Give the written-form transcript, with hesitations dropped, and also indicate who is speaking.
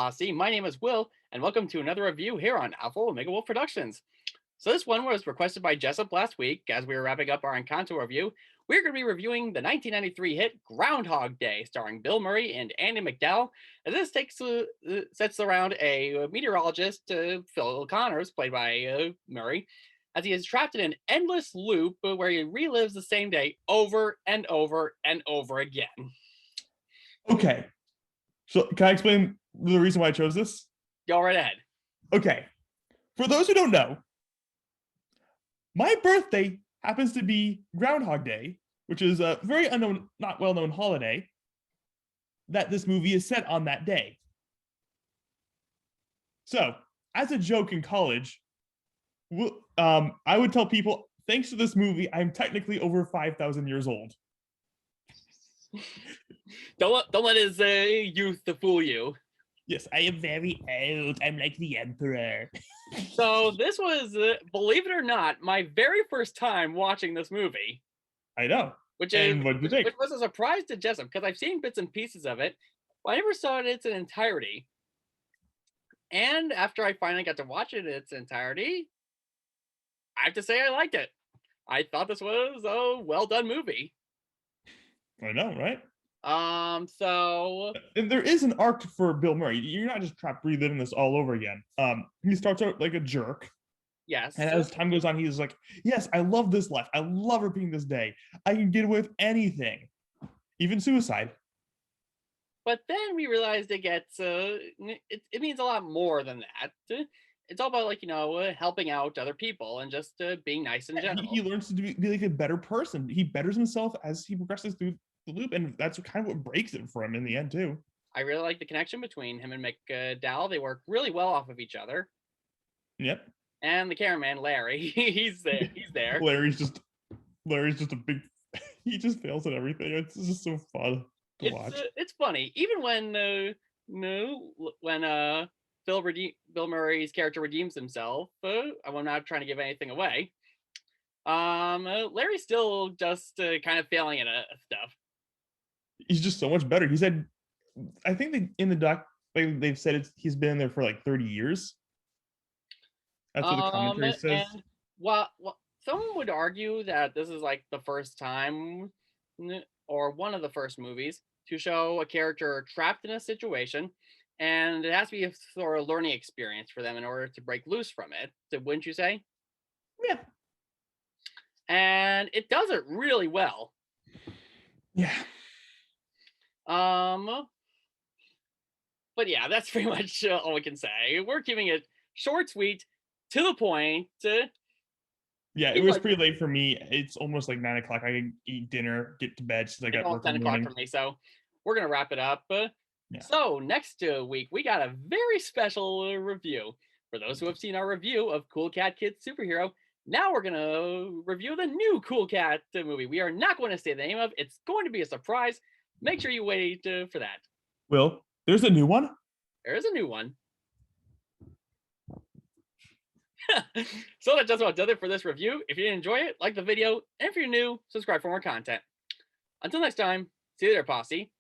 Speaker 1: Posse. My name is Will, and welcome to another review here on Alpha Omega Wolf Productions. So this one was requested by Jessup last week. As we were wrapping up our Encanto review, we're going to be reviewing the 1993 hit Groundhog Day, starring Bill Murray and Andy McDowell. As this sets around a meteorologist, Phil Connors, played by Murray, as he is trapped in an endless loop where he relives the same day over and over and over again.
Speaker 2: Okay, so can I explain the reason why I chose this?
Speaker 1: Go right ahead.
Speaker 2: Okay, for those who don't know, my birthday happens to be Groundhog Day, which is a very unknown, not well-known holiday that this movie is set on that day. So, as a joke in college, I would tell people, thanks to this movie, I'm technically over 5,000 years old.
Speaker 1: Don't let his youth to fool you.
Speaker 2: Yes, I am very old. I'm like the emperor.
Speaker 1: So this was, believe it or not, my very first time watching this movie.
Speaker 2: I know.
Speaker 1: Which was a surprise to Jessup, because I've seen bits and pieces of it, but I never saw it in its entirety. And after I finally got to watch it in its entirety, I have to say I liked it. I thought this was a well-done movie.
Speaker 2: I know, right?
Speaker 1: And
Speaker 2: there is an arc for Bill Murray. You're not just trapped reliving this all over again. He starts out like a jerk.
Speaker 1: Yes.
Speaker 2: And as time goes on, he's like, yes, I love this life. I love repeating this day. I can get away with anything, even suicide.
Speaker 1: But then we realized it gets, it means a lot more than that. It's all about, like, helping out other people and just being nice in general.
Speaker 2: He learns to be like a better person. He betters himself as he progresses through the loop, and that's kind of what breaks it for him in the end, too.
Speaker 1: I really like the connection between him and McDowell. They work really well off of each other.
Speaker 2: Yep.
Speaker 1: And the cameraman, Larry, he's there.
Speaker 2: Larry's just a big, he just fails at everything. It's just so fun to watch.
Speaker 1: It's funny. Even when Bill Murray's character redeems himself, I'm not trying to give anything away. Larry's still just kind of failing at stuff.
Speaker 2: He's just so much better. He said, I think in the doc, they've said he's been in there for like 30 years. That's what the commentary says.
Speaker 1: And well, someone would argue that this is like the first time, or one of the first movies, to show a character trapped in a situation, and it has to be a sort of learning experience for them in order to break loose from it. Wouldn't you say?
Speaker 2: Yeah.
Speaker 1: And it does it really well.
Speaker 2: Yeah.
Speaker 1: But yeah, that's pretty much all we can say. We're keeping it short, sweet, to the point.
Speaker 2: Yeah, it was pretty late for me. It's almost like 9 o'clock. I can eat dinner, get to bed. So I got work
Speaker 1: 10 o'clock for me. So we're gonna wrap it up. Yeah. So next week we got a very special review. For those who have seen our review of Cool Cat Kid Superhero, now we're gonna review the new Cool Cat movie. We are not going to say the name of. It's going to be a surprise. Make sure you wait for that.
Speaker 2: Will, there's a new one?
Speaker 1: There is a new one. So that just about does it for this review. If you did enjoy it, like the video, and if you're new, subscribe for more content. Until next time, see you there, Posse.